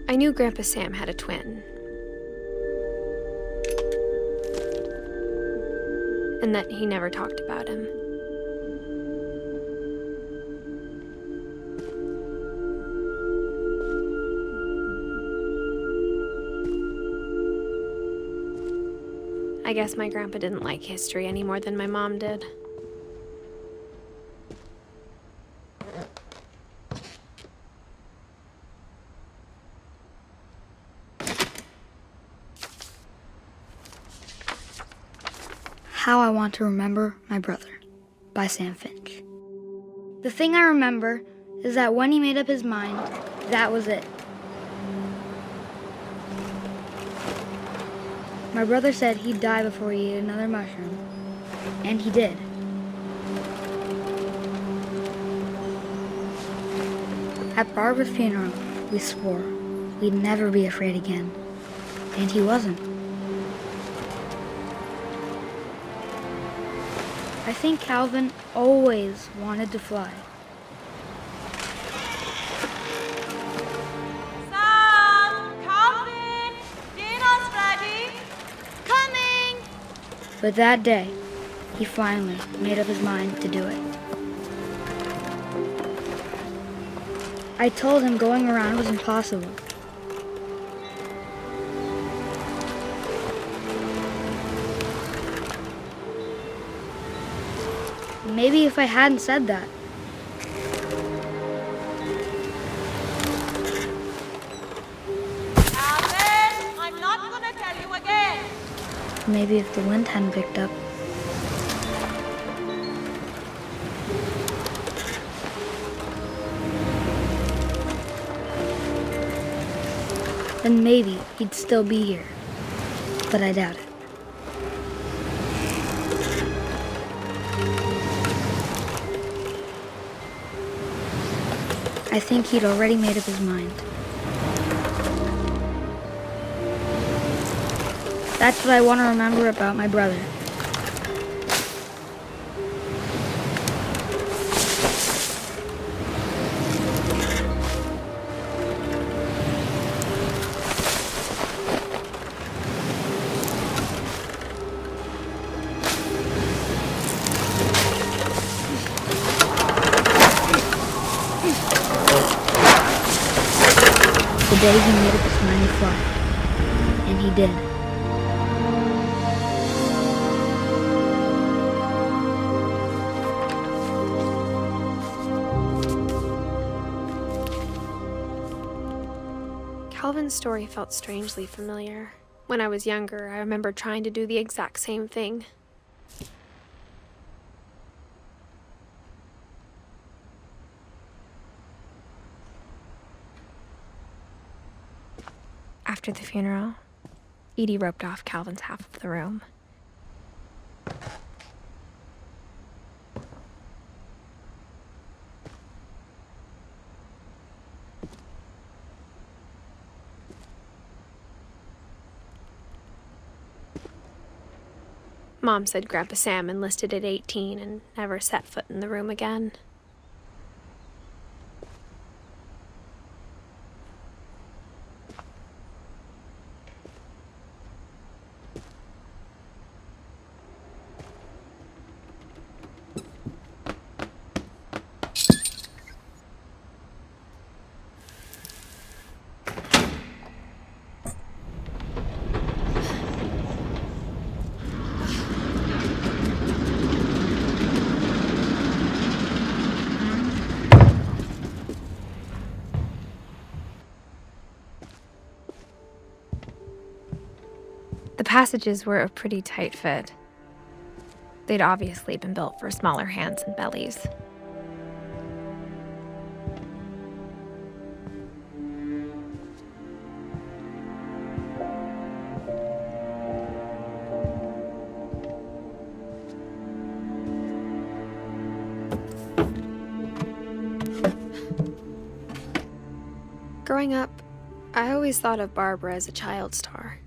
I knew Grandpa Sam had a twin, and that he never talked about him. I guess my grandpa didn't like history any more than my mom did. How I Want to Remember My Brother by Sam Finch. The thing I remember is that when he made up his mind, that was it. My brother said he'd die before he ate another mushroom, and he did. At Barbara's funeral, we swore we'd never be afraid again, and he wasn't. I think Calvin always wanted to fly. Sam! Calvin! Dinner's ready! Coming! But that day, he finally made up his mind to do it. I told him going around was impossible. Maybe if I hadn't said that. Calvin! I'm not gonna tell you again! Maybe if the wind hadn't picked up. Then maybe he'd still be here. But I doubt it. I think he'd already made up his mind. That's what I want to remember about my brother. The day he made up his mind to fly. And he did. Calvin's story felt strangely familiar. When I was younger, I remember trying to do the exact same thing. After the funeral, Edie roped off Calvin's half of the room. Mom said Grandpa Sam enlisted at 18 and never set foot in the room again. The passages were a pretty tight fit. They'd obviously been built for smaller hands and bellies. Growing up, I always thought of Barbara as a child star.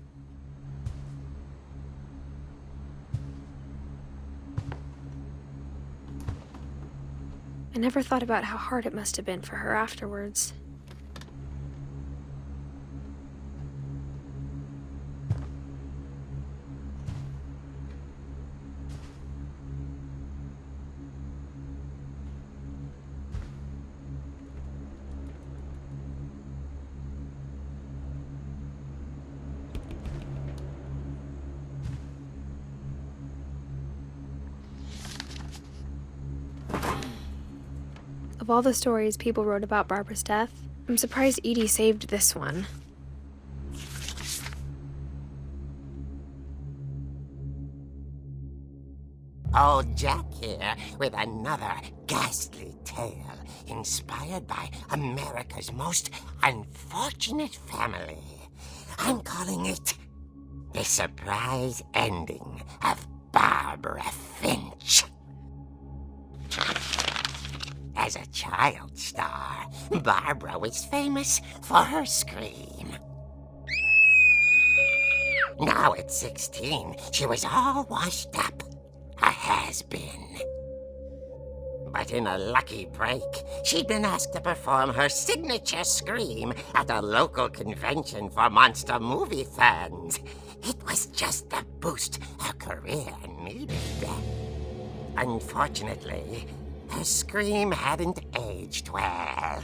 I never thought about how hard it must have been for her afterwards. Of all the stories people wrote about Barbara's death, I'm surprised Edie saved this one. Old Jack here with another ghastly tale inspired by America's most unfortunate family. I'm calling it The Surprise Ending of Barbara Finch. As a child star, Barbara was famous for her scream. Now at 16, she was all washed up. A has-been. But in a lucky break, she'd been asked to perform her signature scream at a local convention for monster movie fans. It was just the boost her career needed. Unfortunately, her scream hadn't aged well.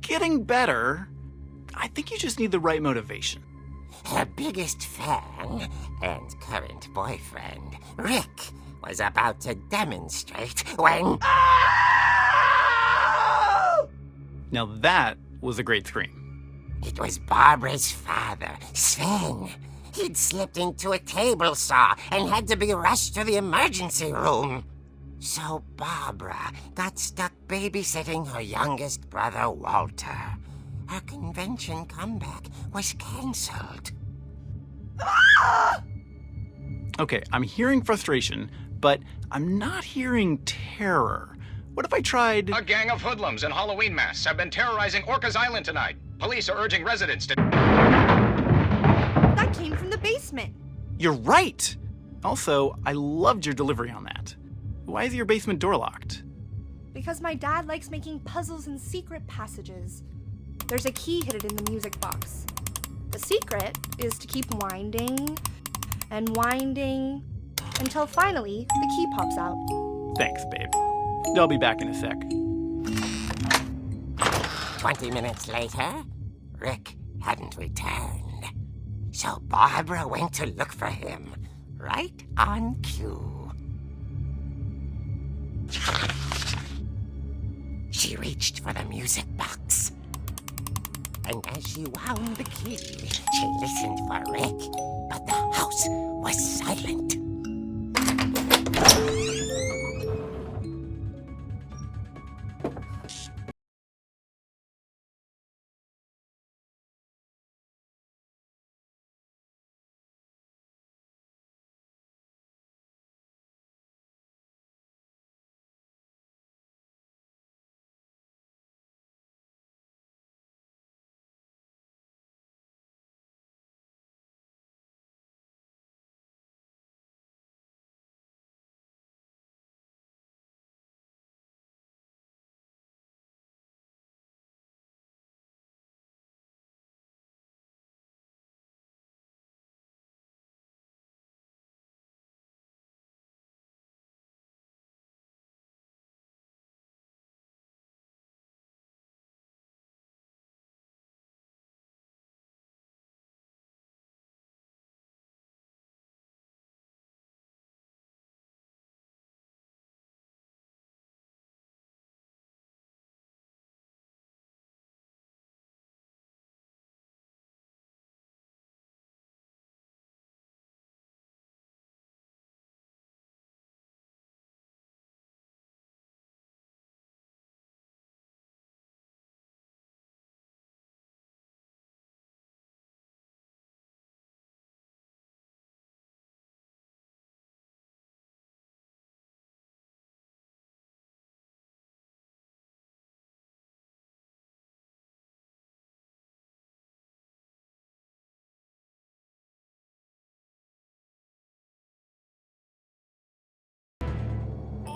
Getting better. I think you just need the right motivation. Her biggest fan and current boyfriend, Rick, was about to demonstrate when... Now that was a great scream. It was Barbara's father, Sven. He'd slipped into a table saw and had to be rushed to the emergency room. So Barbara got stuck babysitting her youngest brother, Walter. Her convention comeback was cancelled. Okay, I'm hearing frustration, but I'm not hearing terror. What if I tried... A gang of hoodlums in Halloween masks have been terrorizing Orcas Island tonight. Police are urging residents to... That came from the basement. You're right! Also, I loved your delivery on that. Why is your basement door locked? Because my dad likes making puzzles and secret passages. There's a key hidden in the music box. The secret is to keep winding and winding until finally the key pops out. Thanks, babe. I'll be back in a sec. 20 minutes later, Rick hadn't returned. So Barbara went to look for him, right on cue. She reached for the music box. And as she wound the key, she listened for Rick, but the house was silent.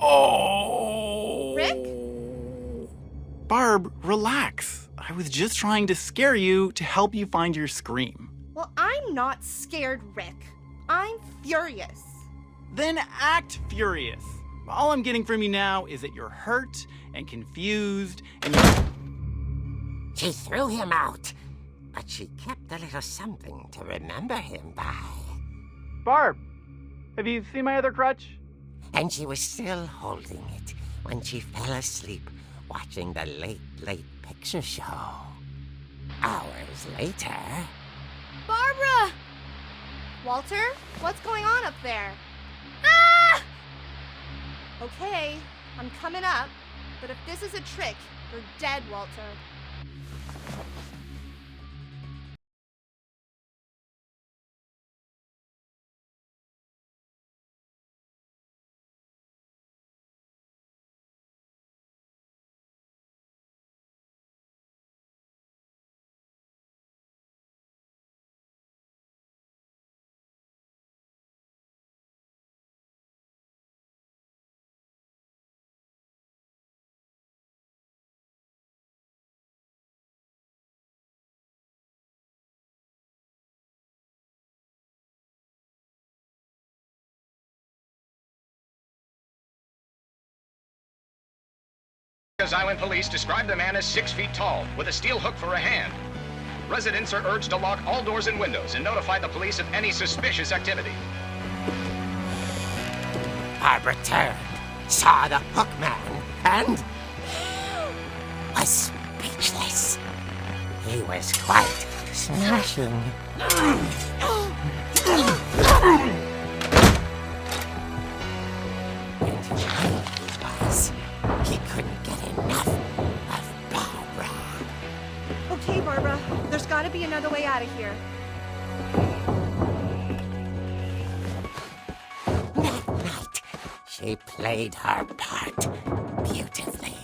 Oh! Rick? Barb, relax. I was just trying to scare you to help you find your scream. Well, I'm not scared, Rick. I'm furious. Then act furious. All I'm getting from you now is that you're hurt and confused and She threw him out, but she kept a little something to remember him by. Barb, have you seen my other crutch? and she was still holding it when she fell asleep watching the Late Late Picture Show. Hours later... Barbara! Walter, what's going on up there? Ah! Okay, I'm coming up, but if this is a trick, you're dead, Walter. Island police describe the man as 6 feet tall, with a steel hook for a hand. Residents are urged to lock all doors and windows and notify the police of any suspicious activity. Barbara turned, saw the hook man, and was speechless. He was quite smashing. And he couldn't get enough of Barbara. Okay, Barbara, there's gotta be another way out of here. That night, she played her part beautifully.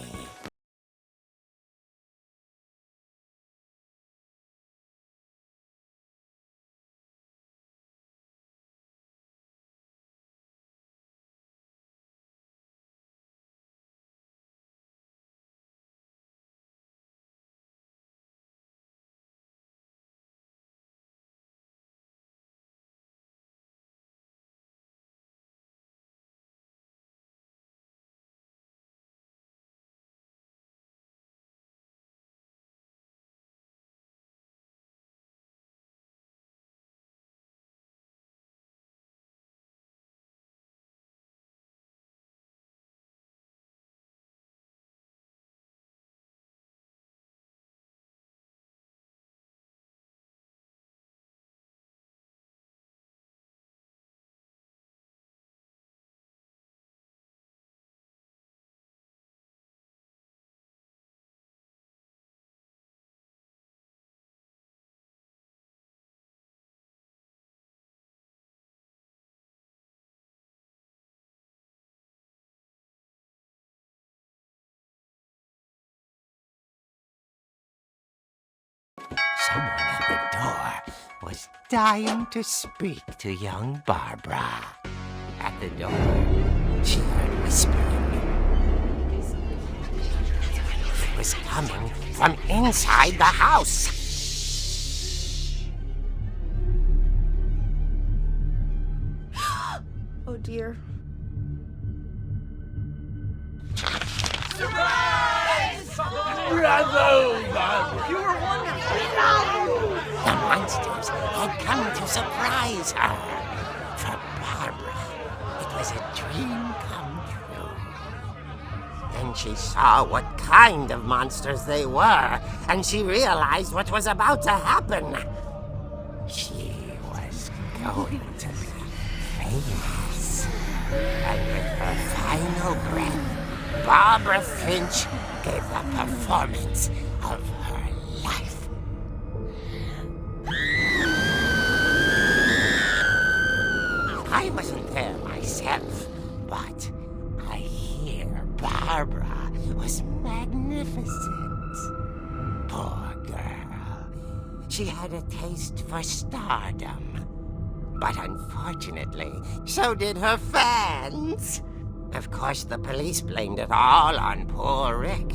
Someone at the door was dying to speak to young Barbara. At the door, she heard whispering. It was coming from inside the house. Oh dear. The monsters had come to surprise her. For Barbara, it was a dream come true. Then she saw what kind of monsters they were, and she realized what was about to happen. She was going to be famous. And with her final breath, Barbara Finch gave the performance of her life. I wasn't there myself, but I hear Barbara was magnificent. Poor girl. She had a taste for stardom. But unfortunately, so did her fans. Of course, the police blamed it all on poor Rick,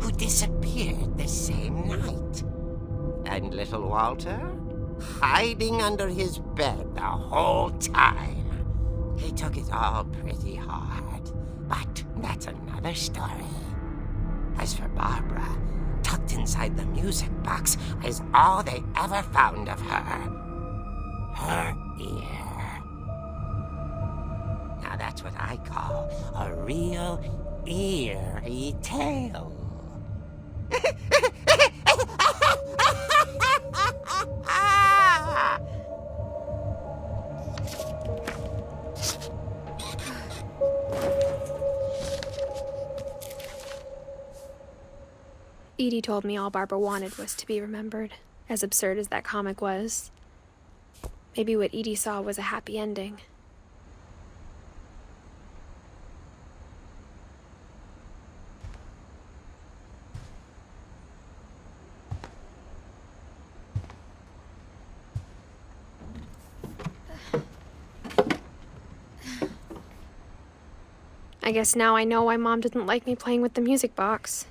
who disappeared the same night. And little Walter? Hiding under his bed the whole time. He took it all pretty hard, but that's another story. As for Barbara, tucked inside the music box is all they ever found of her. Her ear. Now that's what I call a real eerie tale. Edie told me all Barbara wanted was to be remembered, as absurd as that comic was. Maybe what Edie saw was a happy ending. I guess now I know why Mom didn't like me playing with the music box.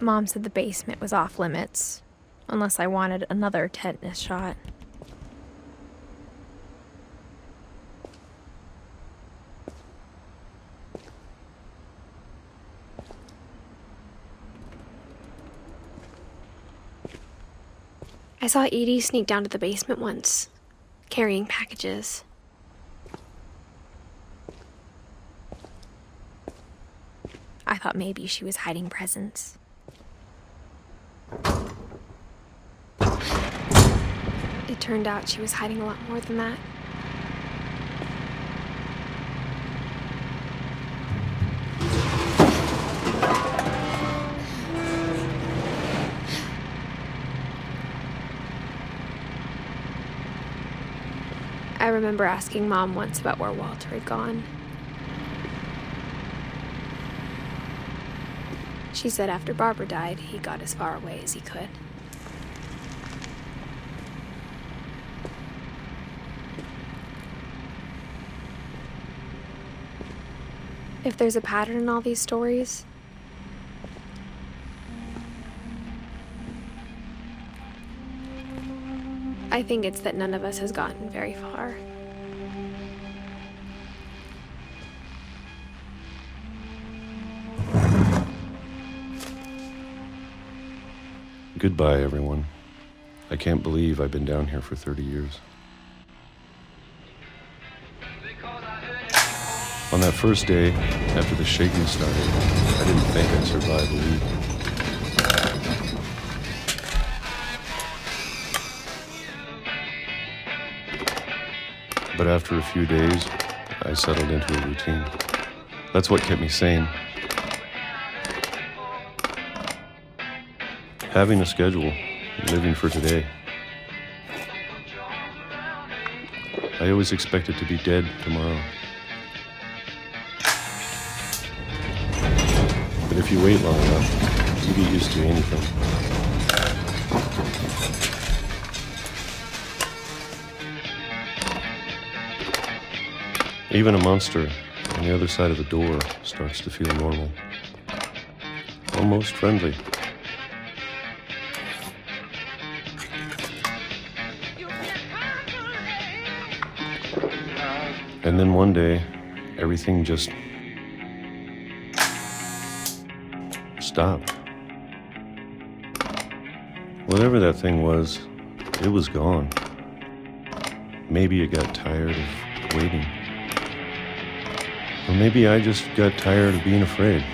Mom said the basement was off limits, unless I wanted another tetanus shot. I saw Edie sneak down to the basement once, carrying packages. I thought maybe she was hiding presents. It turned out she was hiding a lot more than that. I remember asking Mom once about where Walter had gone. She said after Barbara died, he got as far away as he could. If there's a pattern in all these stories, I think it's that none of us has gotten very far. Goodbye, everyone. I can't believe I've been down here for 30 years. On that first day, after the shaking started, I didn't think I'd survive a week. But after a few days, I settled into a routine. That's what kept me sane. Having a schedule, living for today. I always expected to be dead tomorrow. But if you wait long enough, you get used to anything. Even a monster on the other side of the door starts to feel normal. Almost friendly. And then one day, everything just stopped. Whatever that thing was, it was gone. Maybe it got tired of waiting. Or maybe I just got tired of being afraid.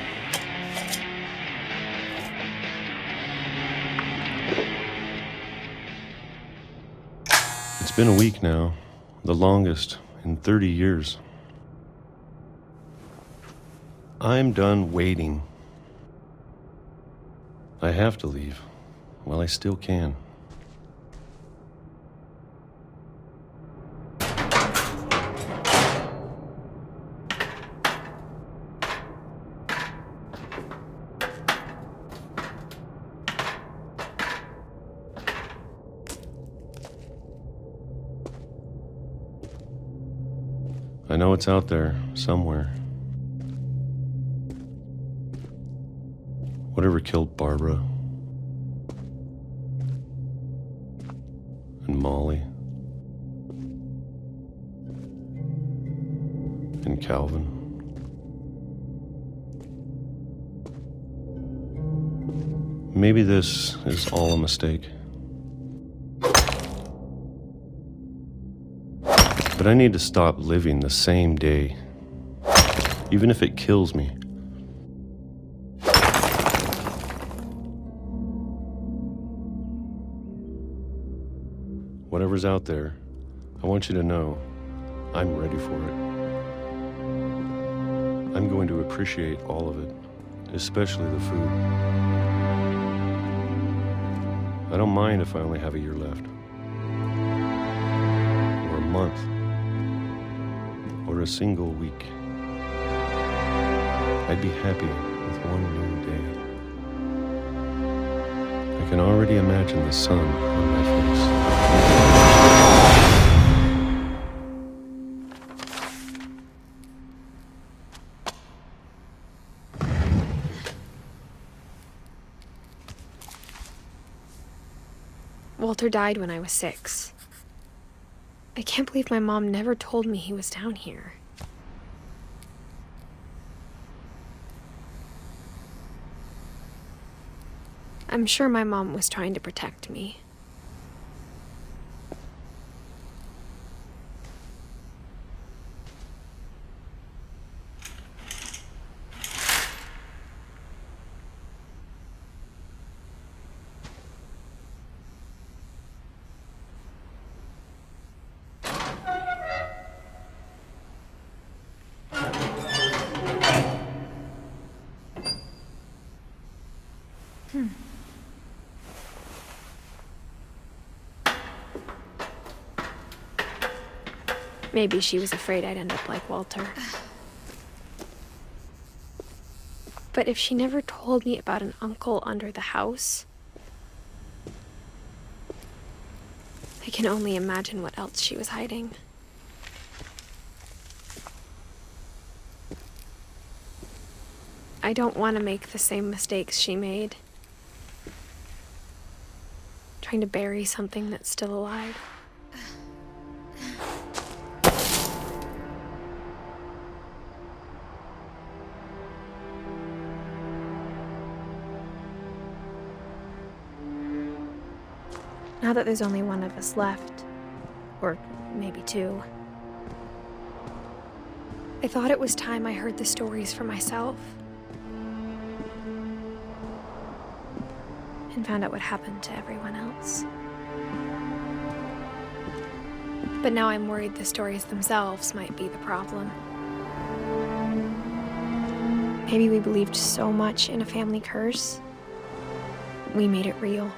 It's been a week now, the longest in 30 years. I'm done waiting. I have to leave while I still can. I know it's out there somewhere. Whatever killed Barbara and Molly and Calvin. Maybe this is all a mistake. But I need to stop living the same day, even if it kills me. Whatever's out there, I want you to know I'm ready for it. I'm going to appreciate all of it, especially the food. I don't mind if I only have a year left, or a month, or a single week. I'd be happy with one new day. I can already imagine the sun on my Walter died when I was 6. I can't believe my mom never told me he was down here. I'm sure my mom was trying to protect me. Maybe she was afraid I'd end up like Walter. But if she never told me about an uncle under the house, I can only imagine what else she was hiding. I don't want to make the same mistakes she made. Trying to bury something that's still alive. Now that there's only one of us left, or maybe 2, I thought it was time I heard the stories for myself and found out what happened to everyone else. But now I'm worried the stories themselves might be the problem. Maybe we believed so much in a family curse, we made it real.